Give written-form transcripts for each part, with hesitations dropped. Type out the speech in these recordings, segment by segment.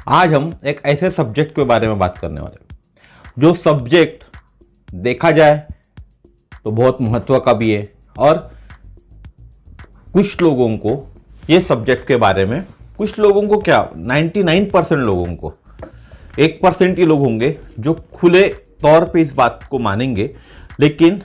आज हम एक ऐसे सब्जेक्ट के बारे में बात करने वाले हैं जो सब्जेक्ट देखा जाए तो बहुत महत्व का भी है, और कुछ लोगों को ये सब्जेक्ट के बारे में, कुछ लोगों को क्या 99% लोगों को, 1% ही लोग होंगे जो खुले तौर पे इस बात को मानेंगे, लेकिन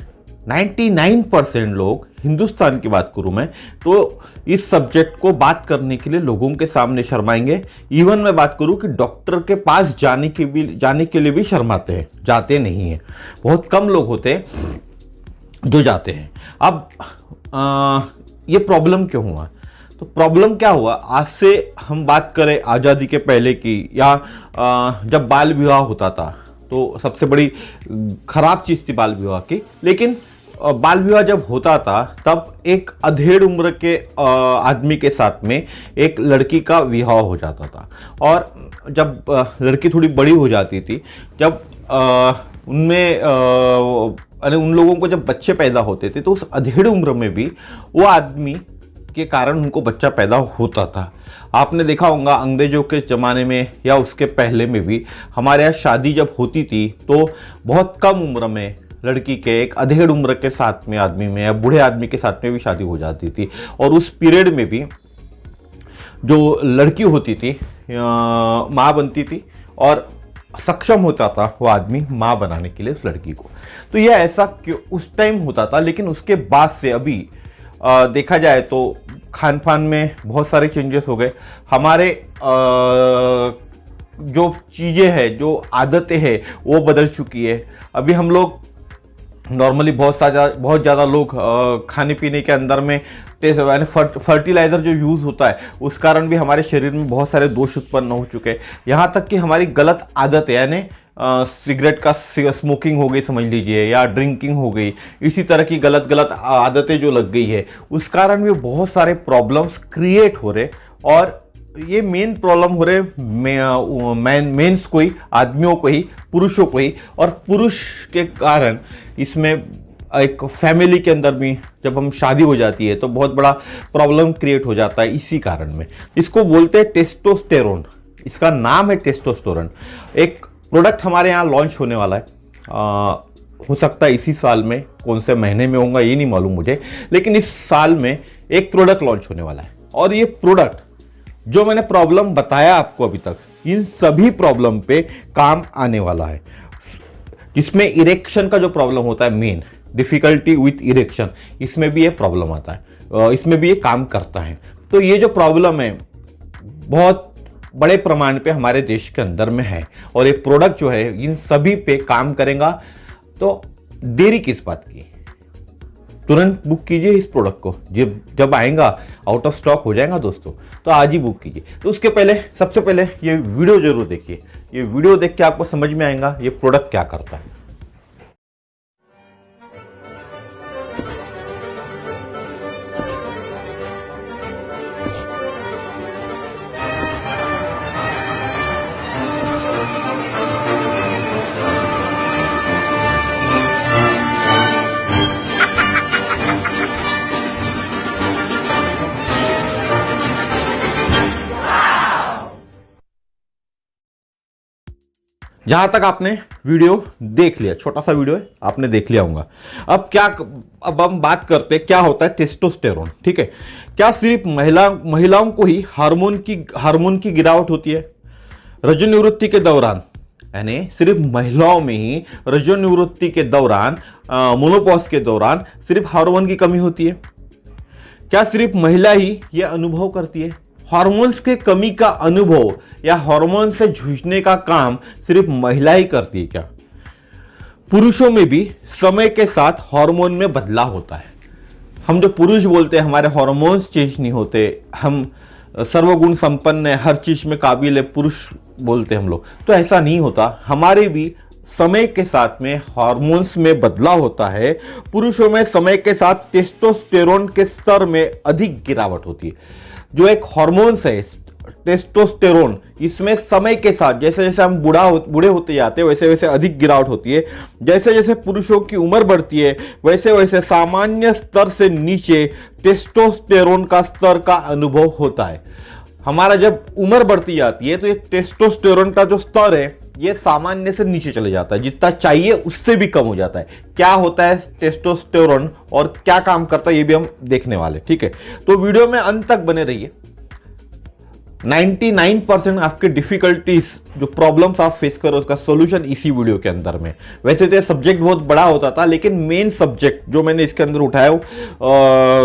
99% लोग, हिंदुस्तान की बात करूं मैं तो इस सब्जेक्ट को बात करने के लिए लोगों के सामने शर्माएंगे। इवन मैं बात करूं कि डॉक्टर के पास जाने के लिए भी शर्माते हैं, जाते नहीं हैं। बहुत कम लोग होते हैं जो जाते हैं। अब ये प्रॉब्लम क्यों हुआ? तो प्रॉब्लम क्या हुआ, आज से हम बात करें आज़ादी के पहले की, या जब बाल विवाह होता था तो सबसे बड़ी खराब चीज़ थी बाल विवाह की। लेकिन बाल विवाह जब होता था तब एक अधेड़ उम्र के आदमी के साथ में एक लड़की का विवाह हो जाता था, और जब लड़की थोड़ी बड़ी हो जाती थी, जब उनमें उन लोगों को जब बच्चे पैदा होते थे तो उस अधेड़ उम्र में भी वो आदमी के कारण उनको बच्चा पैदा होता था। आपने देखा होगा अंग्रेजों के ज़माने में या उसके पहले में भी हमारे यहाँ शादी जब होती थी तो बहुत कम उम्र में लड़की के एक अधेड़ उम्र के साथ में आदमी में या बूढ़े आदमी के साथ में भी शादी हो जाती थी, और उस पीरियड में भी जो लड़की होती थी माँ बनती थी और सक्षम होता था वो आदमी माँ बनाने के लिए उस लड़की को। तो यह ऐसा क्यों उस टाइम होता था, लेकिन उसके बाद से अभी देखा जाए तो खान पान में बहुत सारे चेंजेस हो गए। हमारे जो चीज़ें हैं, जो आदतें हैं वो बदल चुकी है। अभी हम लोग नॉर्मली बहुत ज़्यादा लोग खाने पीने के अंदर में फर्टिलाइज़र जो यूज़ होता है उस कारण भी हमारे शरीर में बहुत सारे दोष उत्पन्न हो चुके हैं। यहाँ तक कि हमारी गलत आदत है, यानी सिगरेट का स्मोकिंग हो गई समझ लीजिए, या ड्रिंकिंग हो गई, इसी तरह की गलत आदतें जो लग गई है उस कारण भी बहुत सारे प्रॉब्लम्स क्रिएट हो रहे। और ये मेन प्रॉब्लम हो रहे मेंस को ही, आदमियों को ही, पुरुषों को ही। और पुरुष के कारण इसमें एक फैमिली के अंदर भी जब हम शादी हो जाती है तो बहुत बड़ा प्रॉब्लम क्रिएट हो जाता है। इसी कारण में इसको बोलते हैं टेस्टोस्टेरोन, इसका नाम है टेस्टोस्टेरोन। एक प्रोडक्ट हमारे यहाँ लॉन्च होने वाला है, हो सकता है इसी साल में, कौन से महीने में होगा ये नहीं मालूम मुझे, लेकिन इस साल में एक प्रोडक्ट लॉन्च होने वाला है। और ये प्रोडक्ट जो मैंने प्रॉब्लम बताया आपको अभी तक, इन सभी प्रॉब्लम पे काम आने वाला है। जिसमें इरेक्शन का जो प्रॉब्लम होता है, मेन डिफिकल्टी विथ इरेक्शन, इसमें भी ये प्रॉब्लम आता है, इसमें भी ये काम करता है। तो ये जो प्रॉब्लम है बहुत बड़े प्रमाण पे हमारे देश के अंदर में है, और ये प्रोडक्ट जो है इन सभी पे काम करेगा। तो देरी किस बात की, तुरंत बुक कीजिए इस प्रोडक्ट को। जब आएगा, आउट ऑफ स्टॉक हो जाएगा दोस्तों, तो आज ही बुक कीजिए। तो उसके पहले सबसे पहले ये वीडियो जरूर देखिए। ये वीडियो देख के आपको समझ में आएगा ये प्रोडक्ट क्या करता है। जहां तक आपने वीडियो देख लिया, छोटा सा वीडियो है, आपने देख लिया होगा। अब हम बात करते हैं क्या होता है टेस्टोस्टेरोन। ठीक है, क्या सिर्फ महिलाओं को ही हार्मोन की गिरावट होती है रजोनिवृत्ति के दौरान? यानी सिर्फ महिलाओं में ही रजोनिवृत्ति के दौरान, मोनोपॉज के दौरान सिर्फ हार्मोन की कमी होती है? क्या सिर्फ महिला ही यह अनुभव करती है? हार्मोन्स के कमी का अनुभव या हार्मोन से जूझने का काम सिर्फ महिला ही करती है क्या? पुरुषों में भी समय के साथ हार्मोन में बदलाव होता है। हम जो पुरुष बोलते हैं हमारे हार्मोन्स चेंज नहीं होते, हम सर्वगुण संपन्न है, हर चीज में काबिल है, पुरुष बोलते हैं हम लोग, तो ऐसा नहीं होता। हमारे भी समय के साथ में हार्मोन्स में बदलाव होता है। पुरुषों में समय के साथ टेस्टोस्टेरोन के स्तर में अधिक गिरावट होती है। जो एक हार्मोन्स है टेस्टोस्टेरोन, इसमें समय के साथ जैसे जैसे हम बूढ़े होते जाते हैं वैसे वैसे अधिक गिरावट होती है। जैसे जैसे पुरुषों की उम्र बढ़ती है वैसे वैसे सामान्य स्तर से नीचे टेस्टोस्टेरोन का स्तर का अनुभव होता है। हमारा जब उम्र बढ़ती जाती है तो ये टेस्टोस्टेरोन का जो स्तर है ये सामान्य से नीचे चले जाता है, जितना चाहिए उससे भी कम हो जाता है। क्या होता है टेस्टोस्टेरोन और क्या काम करता है ये भी हम देखने वाले, ठीक है। तो वीडियो में अंत तक बने रहिए। 99% आपके डिफिकल्टीज जो प्रॉब्लम्स आप फेस करो उसका सॉल्यूशन इसी वीडियो के अंदर में। वैसे तो ये सब्जेक्ट बहुत बड़ा होता था, लेकिन मेन सब्जेक्ट जो मैंने इसके अंदर उठाया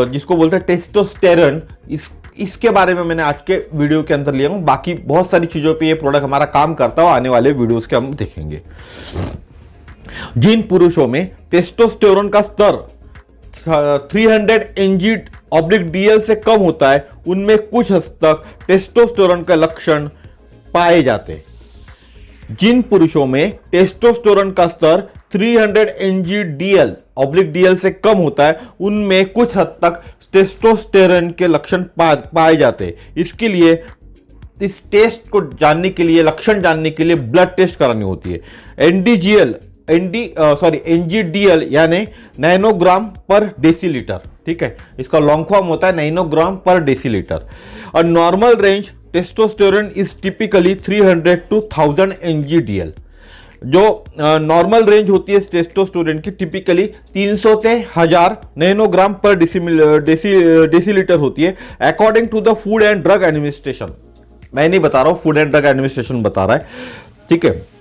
जिसको बोलते हैं टेस्टोस्टेरोन, इसके बारे में मैंने आज के वीडियो के अंदर लिया हूं। बाकी बहुत सारी चीजों पे ये प्रोडक्ट हमारा काम करता है, आने वाले वीडियोस के हम देखेंगे। जिन पुरुषों में टेस्टोस्टेरोन का स्तर 300 NG/DL से कम होता है उनमें कुछ हद तक टेस्टोस्टेरोन के लक्षण पाए जाते हैं। जिन पुरुषों में टेस्टोस्टेरोन का स्तर 300 NG/DL से कम होता है उनमें कुछ हद तक टेस्टोस्टेरोन के लक्षण पाए जाते हैं। इसके लिए इस टेस्ट को जानने के लिए, लक्षण जानने के लिए ब्लड टेस्ट करानी होती है। NGDL यानी नैनोग्राम पर डेसीलीटर, ठीक है। इसका लॉन्ग फॉर्म होता है नैनोग्राम पर डेसीलीटर। और normal range testosterone is typically 300 to 1000 NG/DL। जो नॉर्मल रेंज होती है टेस्टोस्टेरोन की टिपिकली 300 से 1000 नैनोग्राम पर डेसीलीटर होती है, according to the food and drug administration. मैं नहीं बता रहा हूं, फूड एंड ड्रग एडमिनिस्ट्रेशन बता रहा है, ठीक है।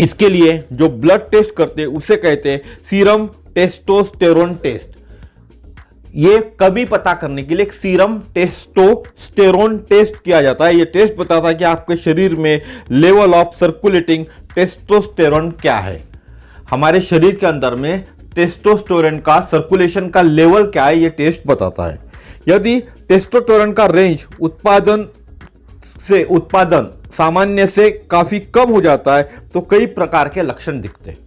इसके लिए जो ब्लड टेस्ट करते हैं उसे कहते हैं सीरम टेस्टोस्टेरोन टेस्ट। ये कभी पता करने के लिए सीरम टेस्टोस्टेरोन टेस्ट किया जाता है। ये टेस्ट बताता है कि आपके शरीर में लेवल ऑफ सर्कुलेटिंग टेस्टोस्टेरोन क्या है। हमारे शरीर के अंदर में टेस्टोस्टेरोन का सर्कुलेशन का लेवल क्या है, ये टेस्ट बताता है। यदि टेस्टोस्टेरोन का रेंज उत्पादन सामान्य से काफी कम हो जाता है तो कई प्रकार के लक्षण दिखते हैं।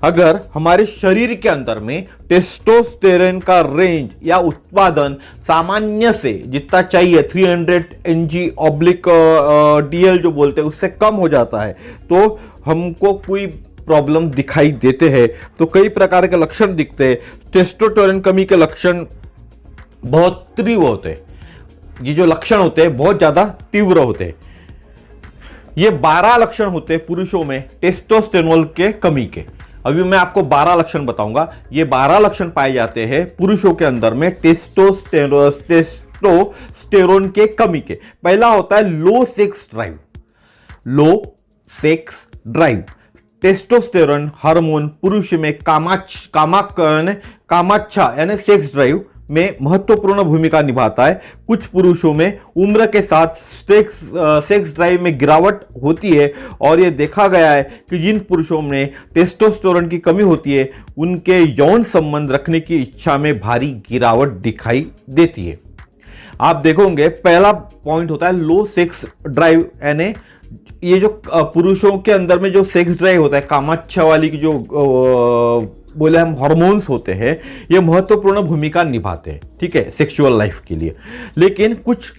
अगर हमारे शरीर के अंदर में टेस्टोस्टेरोन का रेंज या उत्पादन सामान्य से जितना चाहिए 300 NG/DL जो बोलते हैं उससे कम हो जाता है तो हमको कोई प्रॉब्लम दिखाई देते हैं। तो कई प्रकार के लक्षण दिखते हैं। टेस्टोस्टेरोन कमी के लक्षण बहुत तीव्र होते हैं। ये जो लक्षण होते हैं बहुत ज्यादा तीव्र होते हैं। ये 12 लक्षण होते हैं पुरुषों में टेस्टोस्टेरोन के कमी के। अभी मैं आपको 12 लक्षण बताऊंगा। ये 12 लक्षण पाए जाते हैं पुरुषों के अंदर में टेस्टोस्टेरोन के कमी के। पहला होता है लो सेक्स ड्राइव। लो सेक्स ड्राइव टेस्टोस्टेरोन हार्मोन पुरुष में कामाच्छा यानी सेक्स ड्राइव में महत्वपूर्ण भूमिका निभाता है। कुछ पुरुषों में उम्र के साथ सेक्स ड्राइव में गिरावट होती है और यह देखा गया है कि जिन पुरुषों में टेस्टोस्टेरोन की कमी होती है उनके यौन संबंध रखने की इच्छा में भारी गिरावट दिखाई देती है। आप देखोगे पहला पॉइंट होता है लो सेक्स ड्राइव, यानी ये जो पुरुषों के अंदर में जो सेक्स ड्राइव होता है, कामाच्छा वाली की जो बोले हम हार्मोन्स होते हैं, ये महत्वपूर्ण भूमिका निभाते हैं, ठीक है, सेक्सुअल लाइफ के लिए। लेकिन कुछ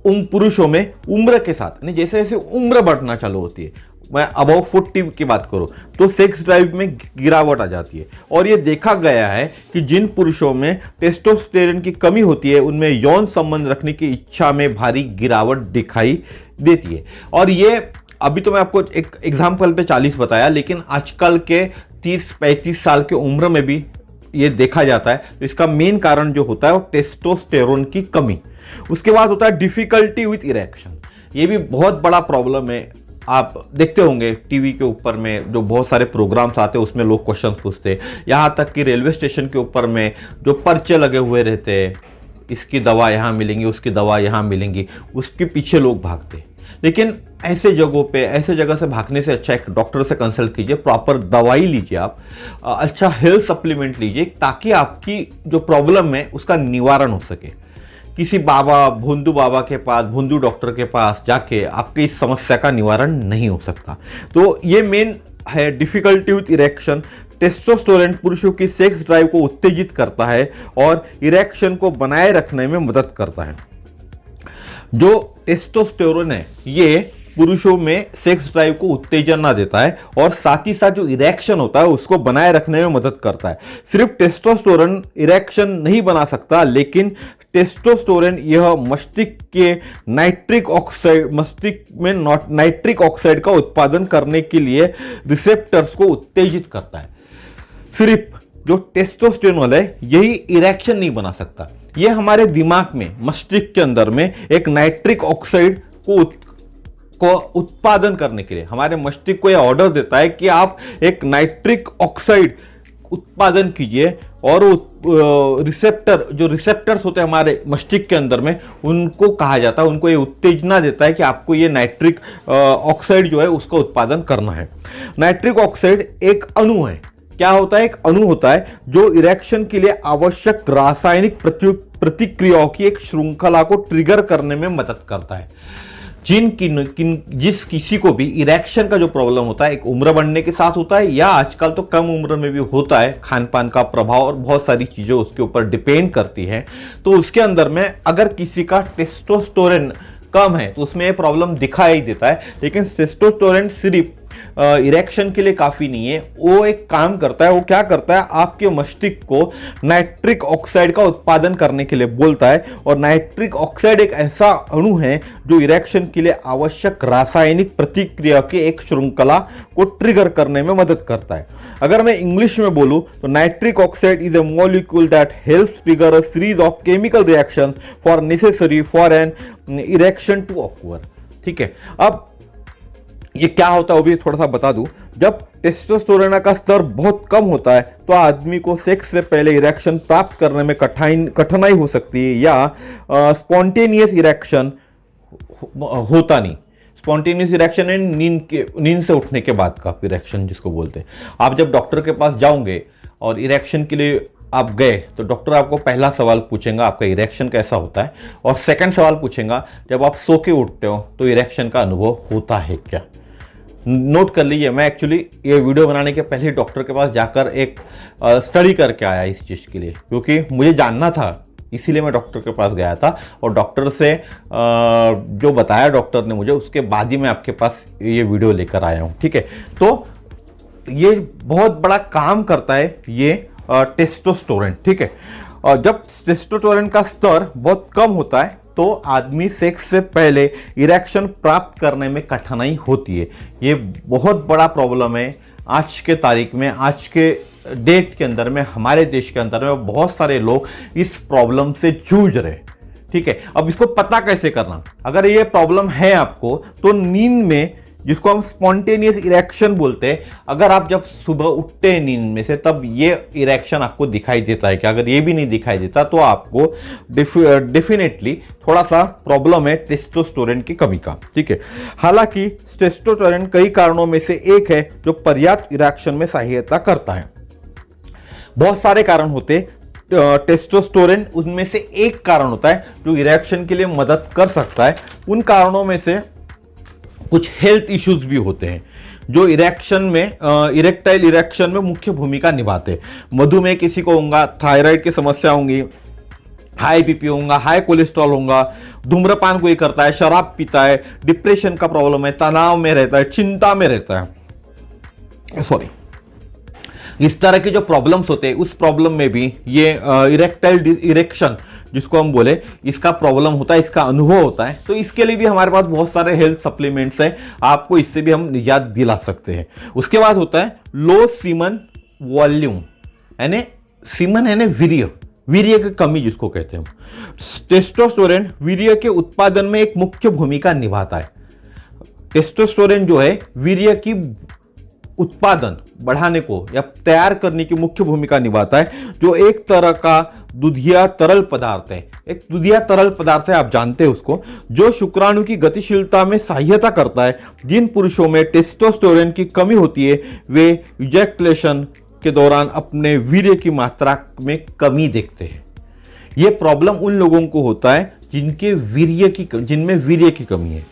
पुरुषों में उम्र के साथ, जैसे जैसे उम्र बढ़ना चालू होती है, मैं अबव 40 की बात करूं तो सेक्स ड्राइव में गिरावट आ जाती है। और ये देखा गया है कि जिन पुरुषों में टेस्टोस्टेरोन की कमी होती है उनमें यौन संबंध रखने की इच्छा में भारी गिरावट दिखाई देती है। और ये अभी तो मैं आपको एक एग्जाम्पल पे 40 बताया, लेकिन आजकल के 30-35 साल के उम्र में भी ये देखा जाता है। तो इसका मेन कारण जो होता है वो टेस्टोस्टेरोन की कमी। उसके बाद होता है डिफिकल्टी विथ इरेक्शन। ये भी बहुत बड़ा प्रॉब्लम है। आप देखते होंगे टीवी के ऊपर में जो बहुत सारे प्रोग्राम्स आते हैं उसमें लोग क्वेश्चन पूछते हैं, यहाँ तक कि रेलवे स्टेशन के ऊपर में जो पर्चे लगे हुए रहते हैं, इसकी दवा यहाँ मिलेंगी, उसकी दवा यहाँ मिलेंगी, उसके पीछे लोग भागते हैं। लेकिन ऐसे जगहों पे, ऐसे जगह से भागने से अच्छा एक डॉक्टर से कंसल्ट कीजिए, प्रॉपर दवाई लीजिए, आप अच्छा हेल्थ सप्लीमेंट लीजिए, ताकि आपकी जो प्रॉब्लम है उसका निवारण हो सके। किसी भोंदू बाबा के पास, भोंदू डॉक्टर के पास जाके आपकी इस समस्या का निवारण नहीं हो सकता। तो ये मेन है डिफिकल्टी विथ इरेक्शन। टेस्टोस्टेरोन पुरुषों की सेक्स ड्राइव को उत्तेजित करता है और इरेक्शन को बनाए रखने में मदद करता है। जो टेस्टोस्टेरोन है ये पुरुषों में सेक्स ड्राइव को उत्तेजना देता है और साथ ही साथ जो इरेक्शन होता है उसको बनाए रखने में मदद करता है। सिर्फ टेस्टोस्टेरोन इरेक्शन नहीं बना सकता, लेकिन टेस्टोस्टेरोन यह मस्तिष्क के मस्तिष्क में नाइट्रिक ऑक्साइड का उत्पादन करने के लिए रिसेप्टर्स को उत्तेजित करता है। सिर्फ जो टेस्टोस्टेरोन है यही इरेक्शन नहीं बना सकता, ये हमारे दिमाग में मस्तिष्क के अंदर में एक नाइट्रिक ऑक्साइड को उत्पादन करने के लिए हमारे मस्तिष्क को यह ऑर्डर देता है कि आप एक नाइट्रिक ऑक्साइड उत्पादन कीजिए, और जो रिसेप्टर्स होते हैं हमारे मस्तिष्क के अंदर में, उनको कहा जाता है, उनको ये उत्तेजना देता है कि आपको ये नाइट्रिक ऑक्साइड जो है उसका उत्पादन करना है। नाइट्रिक ऑक्साइड एक अणु है। क्या होता है? एक अणु होता है जो इरेक्शन के लिए आवश्यक रासायनिक प्रतिक्रियाओं की एक श्रृंखला को ट्रिगर करने में मदद करता है। जिस किसी को भी इरेक्शन का जो प्रॉब्लम होता है, एक उम्र बढ़ने के साथ होता है या आजकल तो कम उम्र में भी होता है, खान पान का प्रभाव और बहुत सारी चीजें उसके ऊपर डिपेंड करती हैं, तो उसके अंदर में अगर किसी का टेस्टोस्टेरोन कम है तो उसमें ये प्रॉब्लम दिखाई देता है। लेकिन टेस्टोस्टेरोन सिर्फ इरेक्शन के लिए काफी नहीं है, वो एक काम करता है। वो क्या करता है? आपके मस्तिष्क को नाइट्रिक ऑक्साइड का उत्पादन करने के लिए बोलता है, और नाइट्रिक ऑक्साइड एक ऐसा अणु है जो इरेक्शन के लिए आवश्यक रासायनिक प्रतिक्रिया की एक श्रृंखला को ट्रिगर करने में मदद करता है। अगर मैं इंग्लिश में बोलूं तो nitric oxide is a molecule that helps trigger a series of chemical reactions for necessary for an erection to occur. ठीक है, अब ये क्या होता है वो भी थोड़ा सा बता दूं। जब टेस्टोस्टेरोन का स्तर बहुत कम होता है तो आदमी को सेक्स से पहले इरेक्शन प्राप्त करने में कठिनाई हो सकती है, या स्पॉन्टेनियस इरेक्शन होता नहीं। स्पॉन्टेनियस इरेक्शन है नींद से उठने के बाद का इरेक्शन जिसको बोलते हैं। आप जब डॉक्टर के पास जाओगे और इरेक्शन के लिए आप गए तो डॉक्टर आपको पहला सवाल पूछेगा आपका इरेक्शन कैसा होता है, और सेकंड सवाल पूछेगा जब आप सो के उठते हो तो इरेक्शन का अनुभव होता है क्या। नोट कर लीजिए, मैं एक्चुअली ये वीडियो बनाने के पहले डॉक्टर के पास जाकर एक स्टडी करके आया इस चीज़ के लिए, क्योंकि मुझे जानना था, इसीलिए मैं डॉक्टर के पास गया था। और डॉक्टर से जो बताया डॉक्टर ने मुझे, उसके बाद ही मैं आपके पास ये वीडियो लेकर आया हूँ। ठीक है, तो ये बहुत बड़ा काम करता है ये टेस्टोस्टेरोन। ठीक है, और जब टेस्टोस्टेरोन का स्तर बहुत कम होता है तो आदमी सेक्स से पहले इरेक्शन प्राप्त करने में कठिनाई होती है। ये बहुत बड़ा प्रॉब्लम है आज के तारीख में, आज के डेट के अंदर में, हमारे देश के अंदर में बहुत सारे लोग इस प्रॉब्लम से जूझ रहे हैं। ठीक है, अब इसको पता कैसे करना? अगर ये प्रॉब्लम है आपको तो नींद में, जिसको हम स्पॉन्टेनियस इरेक्शन बोलते हैं, अगर आप जब सुबह उठते हैं नींद में से तब ये इरेक्शन आपको दिखाई देता है कि अगर ये भी नहीं दिखाई देता तो आपको डेफिनेटली थोड़ा सा प्रॉब्लम है टेस्टोस्टेरोन की कमी का। ठीक है, हालांकि टेस्टोस्टेरोन कई कारणों में से एक है जो पर्याप्त इरेक्शन में सहायता करता है। बहुत सारे कारण होते, टेस्टोस्टेरोन उनमें से एक कारण होता है जो इरेक्शन के लिए मदद कर सकता है। उन कारणों में से कुछ हेल्थ इश्यूज भी होते हैं जो इरेक्शन में, इरेक्टाइल इरेक्शन में मुख्य भूमिका निभाते हैं। मधुमेह किसी को होगा, थायराइड की समस्या होंगी, हाई बीपी होगा, हाई कोलेस्ट्रॉल होगा, धूम्रपान कोई करता है, शराब पीता है, डिप्रेशन का प्रॉब्लम है, तनाव में रहता है, चिंता में रहता है, सॉरी, इस तरह के जो प्रॉब्लम्स होते हैं उस प्रॉब्लम में भी ये इरेक्टाइल इरेक्शन जिसको हम बोले, इसका प्रॉब्लम होता है, इसका अनुभव होता है। तो इसके लिए भी हमारे पास बहुत सारे हेल्थ सप्लीमेंट्स हैं, आपको इससे भी हम निजात दिला सकते हैं। उसके बाद होता है लो सीमन वॉल्यूम, यानी सीमन यानी वीर्य की कमी जिसको कहते हैं। टेस्टोस्टेरोन वीर्य के उत्पादन में एक मुख्य भूमिका निभाता है। टेस्टोस्टेरोन जो है वीर्य की उत्पादन बढ़ाने को या तैयार करने की मुख्य भूमिका निभाता है, जो एक तरह का दुधिया तरल पदार्थ है। एक दुधिया तरल पदार्थ है, आप जानते हैं उसको, जो शुक्राणु की गतिशीलता में सहायता करता है। जिन पुरुषों में टेस्टोस्टेरोन की कमी होती है वे इजैकुलेशन के दौरान अपने वीर्य की मात्रा में कमी देखते हैं। यह प्रॉब्लम उन लोगों को होता है जिनमें वीर्य की कमी है।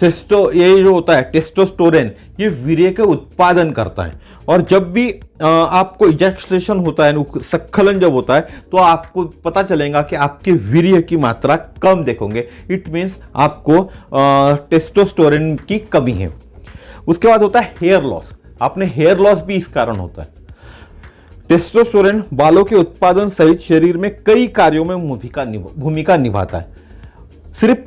ये जो होता है टेस्टोस्टेरोन, ये वीर्य के उत्पादन करता है, और जब भी आपको इजैकुलेशन होता है, स्खलन जब होता है, तो आपको पता चलेगा कि आपके वीर्य की मात्रा कम देखोगे। इट मीन्स आपको टेस्टोस्टेरोन की कमी है। उसके बाद होता है हेयर लॉस। आपने हेयर लॉस भी इस कारण होता है। टेस्टोस्टेरोन बालों के उत्पादन सहित शरीर में कई कार्यों में भूमिका निभाता है। सिर्फ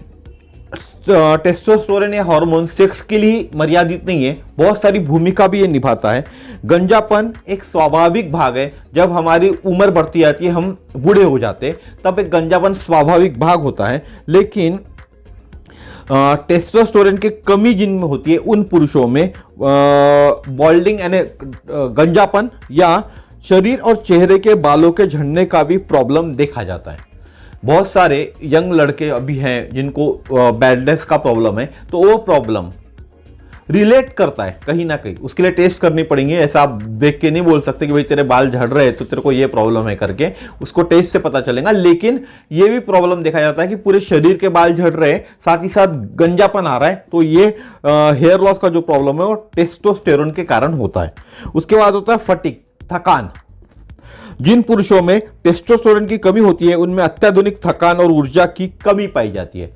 टेस्टोस्टेरोन या हार्मोन सेक्स के लिए मर्यादित नहीं है, बहुत सारी भूमिका भी ये निभाता है। गंजापन एक स्वाभाविक भाग है। जब हमारी उम्र बढ़ती जाती है, हम बूढ़े हो जाते हैं, तब एक गंजापन स्वाभाविक भाग होता है। लेकिन टेस्टोस्टेरोन की कमी जिनमें होती है उन पुरुषों में बॉल्डिंग यानी गंजापन या शरीर और चेहरे के बालों के झड़ने का भी प्रॉब्लम देखा जाता है। बहुत सारे यंग लड़के अभी हैं जिनको बैडनेस का प्रॉब्लम है, तो वो प्रॉब्लम रिलेट करता है कहीं ना कहीं। उसके लिए टेस्ट करनी पड़ेंगे। ऐसा आप देख के नहीं बोल सकते कि भाई तेरे बाल झड़ रहे हैं तो तेरे को ये प्रॉब्लम है करके, उसको टेस्ट से पता चलेगा। लेकिन ये भी प्रॉब्लम देखा जाता है कि पूरे शरीर के बाल झड़ रहे हैं, साथ ही साथ गंजापन आ रहा है, तो ये हेयर लॉस का जो प्रॉब्लम है वो टेस्टोस्टेरोन के कारण होता है। उसके बाद होता है फटीग, थकान। जिन पुरुषों में टेस्टोस्टेरोन की कमी होती है उनमें अत्याधुनिक थकान और ऊर्जा की कमी पाई जाती है।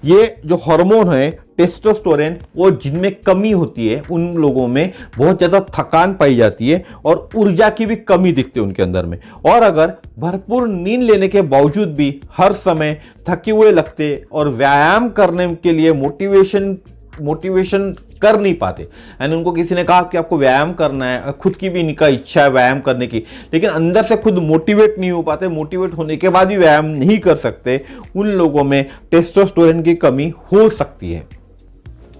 ये जो हार्मोन है टेस्टोस्टेरोन, वो जिनमें कमी होती है उन लोगों में बहुत ज़्यादा थकान पाई जाती है और ऊर्जा की भी कमी दिखती है उनके अंदर में। और अगर भरपूर नींद लेने के बावजूद भी हर समय थके हुए लगते और व्यायाम करने के लिए मोटिवेशन कर नहीं पाते, यानी उनको किसी ने कहा कि आपको व्यायाम करना है, खुद की भी इनका इच्छा है व्यायाम करने की, लेकिन अंदर से खुद मोटिवेट नहीं हो पाते, मोटिवेट होने के बाद भी व्यायाम नहीं कर सकते, उन लोगों में टेस्टोस्टेरोन की कमी हो सकती है।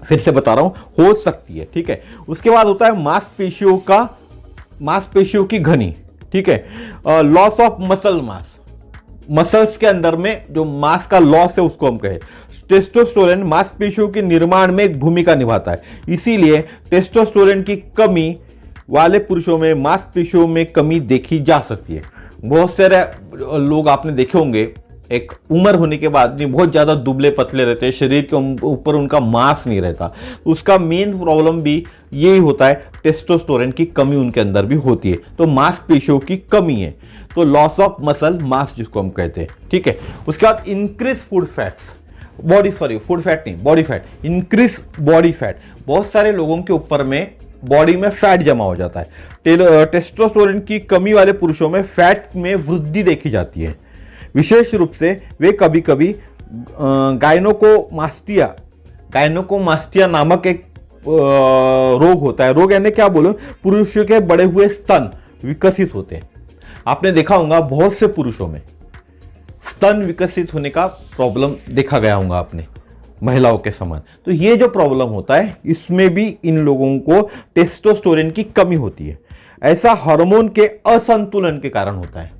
फिर से बता रहा हूं, हो सकती है, ठीक है। उसके बाद होता है मांसपेशियों की घनी, ठीक है, loss of muscle mass. Muscles के अंदर में जो मास का लॉस है उसको हम कहें। टेस्टोस्टेरोन मांसपेशियों के निर्माण में एक भूमिका निभाता है, इसीलिए टेस्टोस्टेरोन की कमी वाले पुरुषों में मांसपेशियों में कमी देखी जा सकती है। बहुत सारे लोग आपने देखे होंगे एक उम्र होने के बाद भी बहुत ज़्यादा दुबले पतले रहते हैं, शरीर के ऊपर उनका मांस नहीं रहता। तो उसका मेन प्रॉब्लम भी यही होता है, टेस्टोस्टेरोन की कमी उनके अंदर भी होती है। तो मांसपेशियों की कमी है, तो लॉस ऑफ मसल मास जिसको हम कहते हैं, ठीक है। उसके बाद increase food fat, increase body fat. बहुत सारे लोगों के ऊपर में बॉडी में फैट जमा हो जाता है। टेस्टोस्टेरोन की कमी वाले पुरुषों में फैट में वृद्धि देखी जाती है। विशेष रूप से वे कभी कभी गायनोकोमास्टिया नामक एक रोग होता है। रोग यानी क्या बोलूं, पुरुषों के बड़े हुए स्तन विकसित होते हैं। आपने देखा होगा बहुत से पुरुषों में स्तन विकसित होने का प्रॉब्लम देखा गया होगा आपने महिलाओं के समान। तो ये जो प्रॉब्लम होता है इसमें भी इन लोगों को टेस्टोस्टेरोन की कमी होती है। ऐसा हार्मोन के असंतुलन के कारण होता है।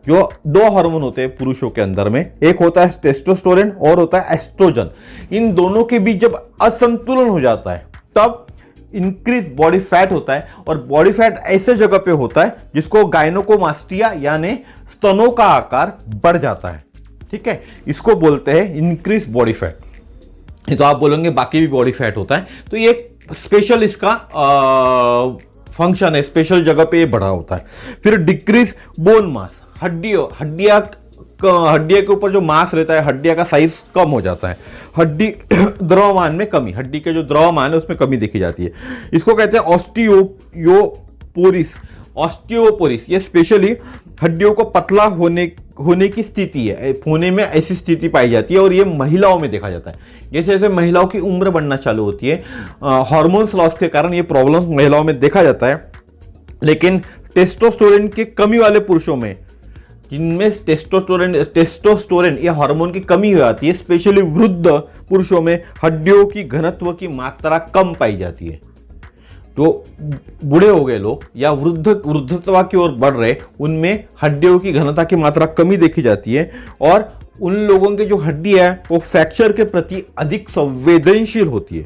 जो दो हार्मोन होते हैं पुरुषों के अंदर में, एक होता है टेस्टोस्टेरोन और होता है एस्ट्रोजन। इन दोनों के बीच जब असंतुलन हो जाता है तब इंक्रीज बॉडी फैट होता है, और बॉडी फैट ऐसे जगह पे होता है जिसको गायनोकोमास्टिया यानी स्तनों का आकार बढ़ जाता है, ठीक है। इसको बोलते हैं इंक्रीज बॉडी फैट। तो आप बोलेंगे बाकी भी बॉडी फैट होता है, तो ये स्पेशल इसका फंक्शन है, स्पेशल जगह पे ये बढ़ा होता है। फिर डिक्रीज बोन मास, हड्डियां के ऊपर जो मांस रहता है, हड्डियां का साइज कम हो जाता है। हड्डी द्रव्यमान में कमी, हड्डी के जो द्रव्यमान है उसमें कमी देखी जाती है। इसको कहते हैं ऑस्टियोपोरिस। ये स्पेशली हड्डियों को पतला होने की स्थिति है, होने में ऐसी स्थिति पाई जाती है, और ये महिलाओं में देखा जाता है। जैसे जैसे महिलाओं की उम्र बढ़ना चालू होती है, हार्मोन्स लॉस के कारण ये प्रॉब्लम महिलाओं में देखा जाता है। लेकिन टेस्टोस्टेरोन की कमी वाले पुरुषों में, जिनमें टेस्टोस्टेरोन या हार्मोन की कमी हो जाती है, स्पेशली वृद्ध पुरुषों में हड्डियों की घनत्व की मात्रा कम पाई जाती है। जो बूढ़े हो गए लोग या वृद्धत्व की ओर बढ़ रहे, उनमें हड्डियों की घनता की मात्रा कमी देखी जाती है, और उन लोगों की जो हड्डी है वो फ्रैक्चर के प्रति अधिक संवेदनशील होती है।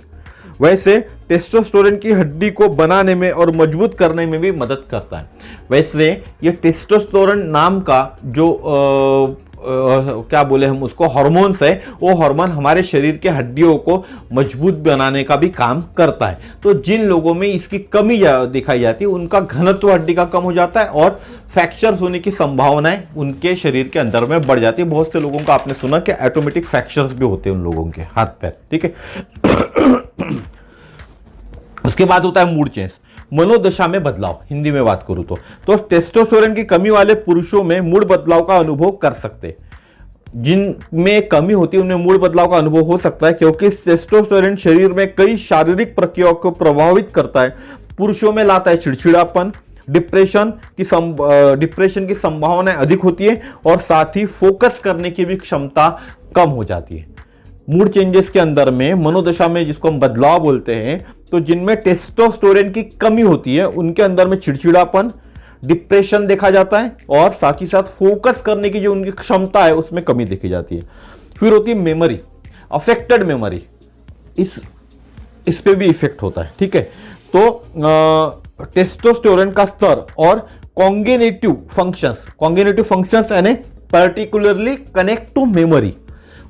वैसे टेस्टोस्टेरोन की हड्डी को बनाने में और मजबूत करने में भी मदद करता है। वैसे ये टेस्टोस्टेरोन नाम का जो क्या बोले हम उसको हार्मोन्स है, वो हार्मोन हमारे शरीर के हड्डियों को मजबूत बनाने का भी काम करता है। तो जिन लोगों में इसकी कमी दिखाई जाती है उनका घनत्व हड्डी का कम हो जाता है, और फ्रैक्चर्स होने की संभावनाएं उनके शरीर के अंदर में बढ़ जाती है। बहुत से लोगों का आपने सुना कि ऑटोमेटिक फ्रैक्चर्स भी होते हैं उन लोगों के हाथ पैर, ठीक है। उसके बाद होता है मूड चेंज। मनोदशा में बदलाव, हिंदी में बात करूं तो टेस्टोस्टेरोन की कमी वाले पुरुषों में मूड बदलाव का अनुभव कर सकते, जिनमें कमी होती है उनमें मूड बदलाव का अनुभव हो सकता है, क्योंकि टेस्टोस्टेरोन शरीर में कई शारीरिक प्रक्रियाओं को प्रभावित करता है। पुरुषों में लाता है चिड़चिड़ापन, डिप्रेशन की संभावना अधिक होती है और साथ ही फोकस करने की भी क्षमता कम हो जाती है। मूड चेंजेस के अंदर में मनोदशा में जिसको हम बदलाव बोलते हैं, तो जिनमें टेस्टोस्टेरोन की कमी होती है उनके अंदर में चिड़चिड़ापन, डिप्रेशन देखा जाता है और साथ ही साथ फोकस करने की जो उनकी क्षमता है उसमें कमी देखी जाती है। फिर होती है मेमोरी, अफेक्टेड मेमोरी, इस पे भी इफेक्ट होता है। ठीक है, तो टेस्टोस्टेरोन का स्तर और कॉन्गेनेटिव फंक्शंस यानी पर्टिकुलरली कनेक्ट टू मेमोरी,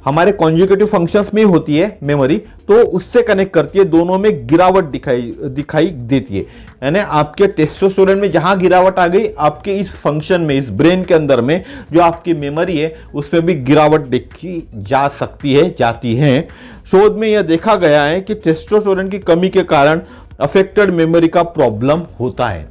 हमारे कॉन्जुगेटिव फंक्शंस में होती है मेमोरी, तो उससे कनेक्ट करती है, दोनों में गिरावट दिखाई देती है। यानी आपके टेस्टोस्टेरोन में जहां गिरावट आ गई, आपके इस फंक्शन में, इस ब्रेन के अंदर में जो आपकी मेमोरी है उसमें भी गिरावट देखी जा सकती है, जाती है। शोध में यह देखा गया है कि टेस्टोस्टेरोन की कमी के कारण अफेक्टेड मेमोरी का प्रॉब्लम होता है।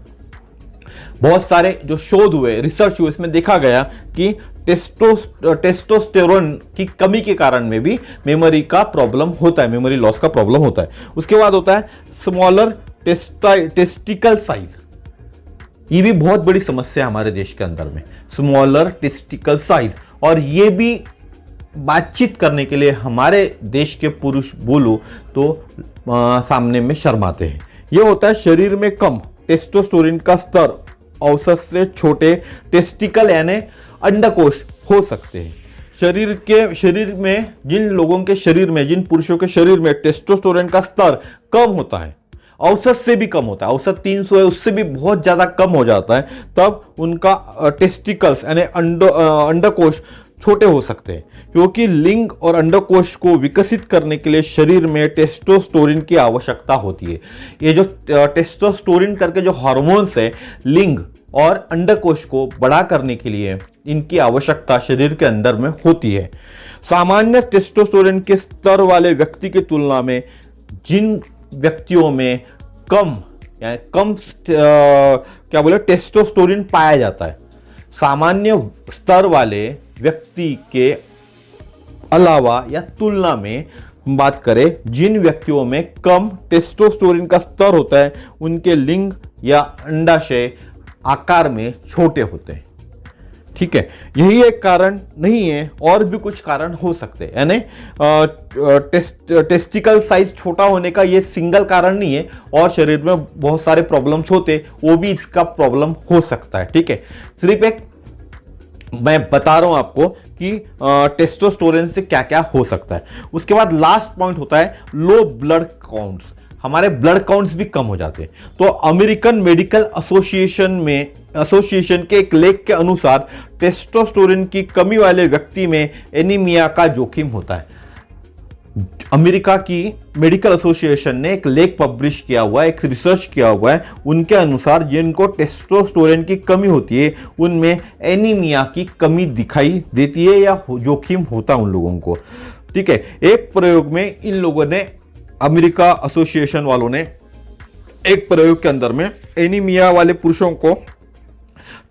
बहुत सारे जो शोध हुए, रिसर्च हुए, इसमें देखा गया कि टेस्टोस्टेरोन की कमी के कारण में भी मेमोरी का प्रॉब्लम होता है, मेमोरी लॉस का प्रॉब्लम होता है। उसके बाद होता है स्मॉलर टेस्टिकल साइज, ये भी बहुत बड़ी समस्या है हमारे देश के अंदर में, स्मॉलर टेस्टिकल साइज। और ये भी बातचीत करने के लिए हमारे देश के पुरुष बोलो तो सामने में शर्माते हैं। यह होता है शरीर में कम टेस्टोस्टेरोन का स्तर, औसत से छोटे टेस्टिकल यानी अंडकोश हो सकते हैं। शरीर में जिन लोगों के शरीर में, जिन पुरुषों के शरीर में टेस्टोस्टेरोन का स्तर कम होता है, औसत से भी कम होता है, औसत 300 है, उससे भी बहुत ज्यादा कम हो जाता है, तब उनका टेस्टिकल्स यानी अंडकोश छोटे हो सकते हैं, क्योंकि लिंग और अंडकोश को विकसित करने के लिए शरीर में टेस्टोस्टेरोन की आवश्यकता होती है। ये जो टेस्टोस्टेरोन करके जो हार्मोन्स है, लिंग और अंडकोश को बड़ा करने के लिए इनकी आवश्यकता शरीर के अंदर में होती है। सामान्य टेस्टोस्टेरोन के स्तर वाले व्यक्ति की तुलना में जिन व्यक्तियों में कम टेस्टोस्टेरोन पाया जाता है, सामान्य स्तर वाले व्यक्ति के अलावा या तुलना में बात करें, जिन व्यक्तियों में कम टेस्टोस्टेरोन का स्तर होता है उनके लिंग या अंडाशय आकार में छोटे होते हैं। ठीक है, यही एक कारण नहीं है, और भी कुछ कारण हो सकते हैं। यानी टेस्टिकल साइज छोटा होने का ये सिंगल कारण नहीं है, और शरीर में बहुत सारे प्रॉब्लम्स होते, वो भी इसका प्रॉब्लम हो सकता है। ठीक है, सिर्फ एक मैं बता रहा हूं आपको कि टेस्टोस्टेरोन से क्या क्या हो सकता है। उसके बाद लास्ट पॉइंट होता है लो ब्लड काउंट्स, हमारे ब्लड काउंट्स भी कम हो जाते हैं। तो अमेरिकन मेडिकल एसोसिएशन के एक लेख के अनुसार टेस्टोस्टेरोन की कमी वाले व्यक्ति में एनीमिया का जोखिम होता है। अमेरिका की मेडिकल एसोसिएशन ने एक लेख पब्लिश किया हुआ है, एक रिसर्च किया हुआ है, उनके अनुसार जिनको टेस्टोस्टेरोन की कमी होती है उनमें एनीमिया की कमी दिखाई देती है या जोखिम होता है उन लोगों को। ठीक है, एक प्रयोग में इन लोगों ने, अमेरिका एसोसिएशन वालों ने एक प्रयोग के अंदर में एनीमिया वाले पुरुषों को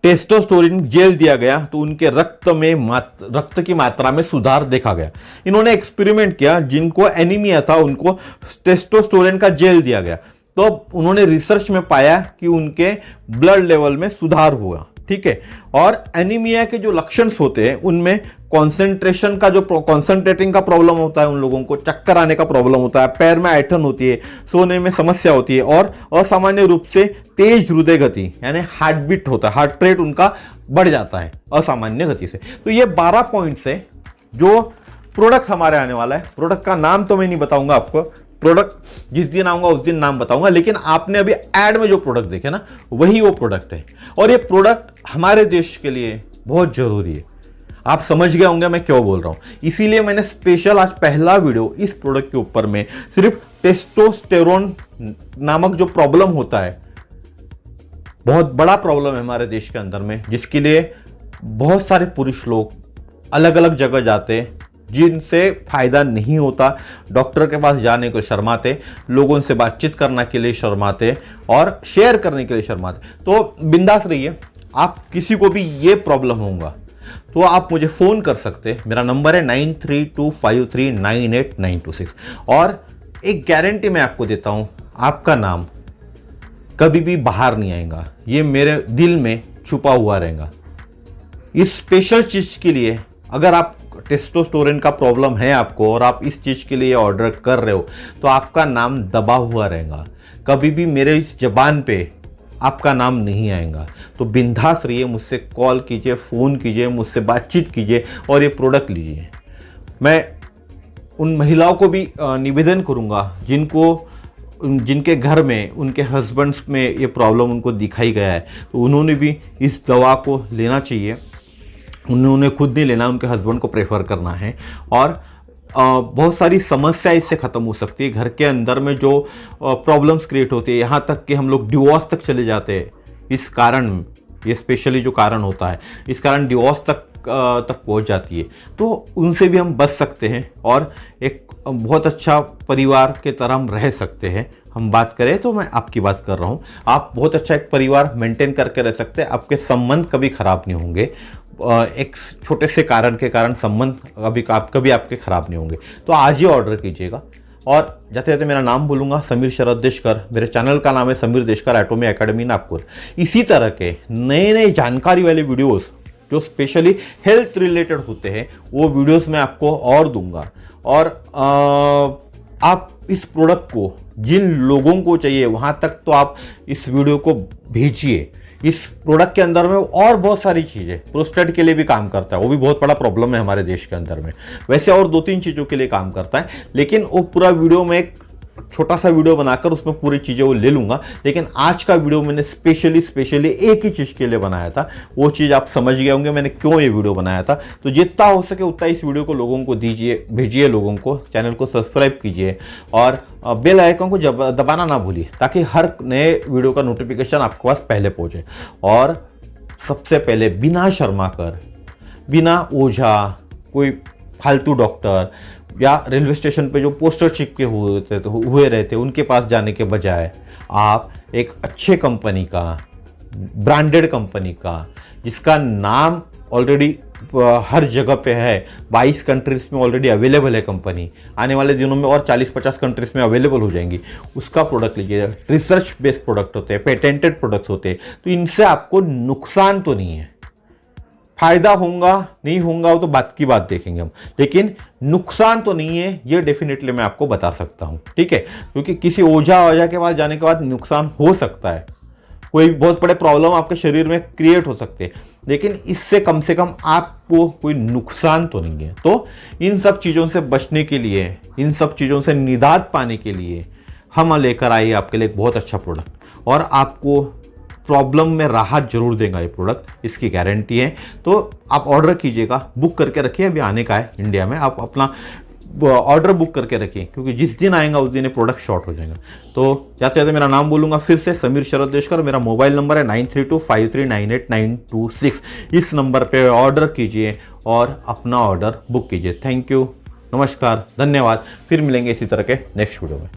टेस्टोस्टेरोन जेल दिया गया, तो उनके रक्त की मात्रा में सुधार देखा गया। इन्होंने एक्सपेरिमेंट किया, जिनको एनीमिया था उनको टेस्टोस्टेरोन का जेल दिया गया, तो उन्होंने रिसर्च में पाया कि उनके ब्लड लेवल में सुधार हुआ। ठीक है, और एनीमिया के जो लक्षण होते हैं उनमें कॉन्सेंट्रेटिंग का प्रॉब्लम होता है, उन लोगों को चक्कर आने का प्रॉब्लम होता है, पैर में ऐंठन होती है, सोने में समस्या होती है, और असामान्य रूप से तेज हृदय गति यानी हार्ट बीट होता है, हार्ट रेट उनका बढ़ जाता है असामान्य गति से। तो ये 12 पॉइंट्स है जो प्रोडक्ट हमारे आने वाला है। प्रोडक्ट का नाम तो मैं नहीं बताऊंगा आपको, प्रोडक्ट जिस दिन आऊंगा उस दिन नाम बताऊंगा, लेकिन आपने अभी एड में जो प्रोडक्ट देखे ना वही वो प्रोडक्ट है, और ये प्रोडक्ट हमारे देश के लिए बहुत जरूरी है। आप समझ गए होंगे मैं क्यों बोल रहा हूं, इसीलिए मैंने स्पेशल आज पहला वीडियो इस प्रोडक्ट के ऊपर में सिर्फ टेस्टोस्टेरोन नामक जो प्रॉब्लम होता है, बहुत बड़ा प्रॉब्लम है हमारे देश के अंदर में, जिसके लिए बहुत सारे पुरुष लोग अलग अलग जगह जाते, जिनसे फायदा नहीं होता, डॉक्टर के पास जाने को शर्माते, लोगों से बातचीत करने के लिए शर्माते और शेयर करने के लिए शर्माते, तो बिंदास रहिए। आप किसी को भी ये प्रॉब्लम होगा तो आप मुझे फ़ोन कर सकते हैं। मेरा नंबर है 9325398926। और एक गारंटी मैं आपको देता हूँ, आपका नाम कभी भी बाहर नहीं आएगा, ये मेरे दिल में छुपा हुआ रहेगा। इस स्पेशल चीज़ के लिए अगर आप टेस्टोस्टेरोन का प्रॉब्लम है आपको और आप इस चीज़ के लिए ऑर्डर कर रहे हो तो आपका नाम दबा हुआ रहेगा, कभी भी मेरे इस ज़बान पे आपका नाम नहीं आएगा। तो बिंदास रहिए, मुझसे कॉल कीजिए, फ़ोन कीजिए, मुझसे बातचीत कीजिए और ये प्रोडक्ट लीजिए। मैं उन महिलाओं को भी निवेदन करूँगा जिनके घर में उनके हस्बैंड्स में ये प्रॉब्लम उनको दिखाई गया है, तो उन्होंने भी इस दवा को लेना चाहिए। उन्होंने खुद नहीं लेना, उनके हस्बैंड को प्रेफर करना है। और बहुत सारी समस्या इससे ख़त्म हो सकती है। घर के अंदर में जो प्रॉब्लम्स क्रिएट होती है, यहाँ तक कि हम लोग डिवोर्स तक चले जाते हैं इस कारण, ये स्पेशली जो कारण होता है, इस कारण डिवोर्स तक पहुँच जाती है, तो उनसे भी हम बच सकते हैं और एक बहुत अच्छा परिवार के तरह हम रह सकते हैं। हम बात करें तो मैं आपकी बात कर रहा हूँ, आप बहुत अच्छा एक परिवार मेंटेन करके रह सकते हैं, आपके संबंध कभी ख़राब नहीं होंगे। एक छोटे से कारण के कारण संबंध कभी आपके ख़राब नहीं होंगे। तो आज ही ऑर्डर कीजिएगा। और जाते जाते मेरा नाम बोलूँगा, समीर शरद देशकर। मेरे चैनल का नाम है समीर देशकर एटॉमी एकेडमी नागपुर। इसी तरह के नए नए जानकारी वाले वीडियोस जो स्पेशली हेल्थ रिलेटेड होते हैं वो वीडियोस मैं आपको और दूंगा। और आप इस प्रोडक्ट को जिन लोगों को चाहिए वहाँ तक तो आप इस वीडियो को भेजिए। इस प्रोडक्ट के अंदर में और बहुत सारी चीज़ें, प्रोस्टेट के लिए भी काम करता है, वो भी बहुत बड़ा प्रॉब्लम है हमारे देश के अंदर में। वैसे और 2-3 चीज़ों के लिए काम करता है, लेकिन वो पूरा वीडियो में एक छोटा सा वीडियो बनाकर उसमें पूरी चीज़ें वो ले लूँगा। लेकिन आज का वीडियो मैंने स्पेशली एक ही चीज़ के लिए बनाया था। वो चीज़ आप समझ गए होंगे मैंने क्यों ये वीडियो बनाया था। तो जितना हो सके उतना इस वीडियो को लोगों को दीजिए, भेजिए लोगों को, चैनल को सब्सक्राइब कीजिए और बेल आइकन को दबाना ना भूलिए, ताकि हर नए वीडियो का नोटिफिकेशन आपके पास पहले पहुँचे। और सबसे पहले बिना शर्मा कर, बिना ओझा, कोई फालतू डॉक्टर या रेलवे स्टेशन पे जो पोस्टर चिपके हुए रहते उनके पास जाने के बजाय आप एक अच्छे कंपनी का, ब्रांडेड कंपनी का, जिसका नाम ऑलरेडी हर जगह पे है, 22 कंट्रीज़ में ऑलरेडी अवेलेबल है कंपनी, आने वाले दिनों में और 40-50 कंट्रीज़ में अवेलेबल हो जाएंगी, उसका प्रोडक्ट लीजिए। रिसर्च बेस्ड प्रोडक्ट होते हैं, पेटेंटेड प्रोडक्ट्स होते हैं, तो इनसे आपको नुकसान तो नहीं है। फायदा होगा नहीं होगा वो तो बात की बात देखेंगे हम, लेकिन नुकसान तो नहीं है, ये डेफिनेटली मैं आपको बता सकता हूँ, ठीक है। क्योंकि किसी ओझा के पास जाने के बाद नुकसान हो सकता है, कोई बहुत बड़े प्रॉब्लम आपके शरीर में क्रिएट हो सकते हैं, लेकिन इससे कम से कम आपको कोई नुकसान तो नहीं है। तो इन सब चीज़ों से बचने के लिए, इन सब चीज़ों से निजात पाने के लिए हम लेकर आए आपके लिए एक बहुत अच्छा प्रोडक्ट, और आपको प्रॉब्लम में राहत जरूर देगा ये प्रोडक्ट, इसकी गारंटी है। तो आप ऑर्डर कीजिएगा, बुक करके रखिए, अभी आने का है इंडिया में, आप अपना ऑर्डर बुक करके रखिए, क्योंकि जिस दिन आएगा उस दिन ये प्रोडक्ट शॉर्ट हो जाएगा। तो जाते जाते मेरा नाम बोलूँगा फिर से, समीर शरद देशकर। मेरा मोबाइल नंबर है 9325398926। इस नंबर पर ऑर्डर कीजिए और अपना ऑर्डर बुक कीजिए। थैंक यू, नमस्कार, धन्यवाद। फिर मिलेंगे इसी तरह के नेक्स्ट वीडियो में।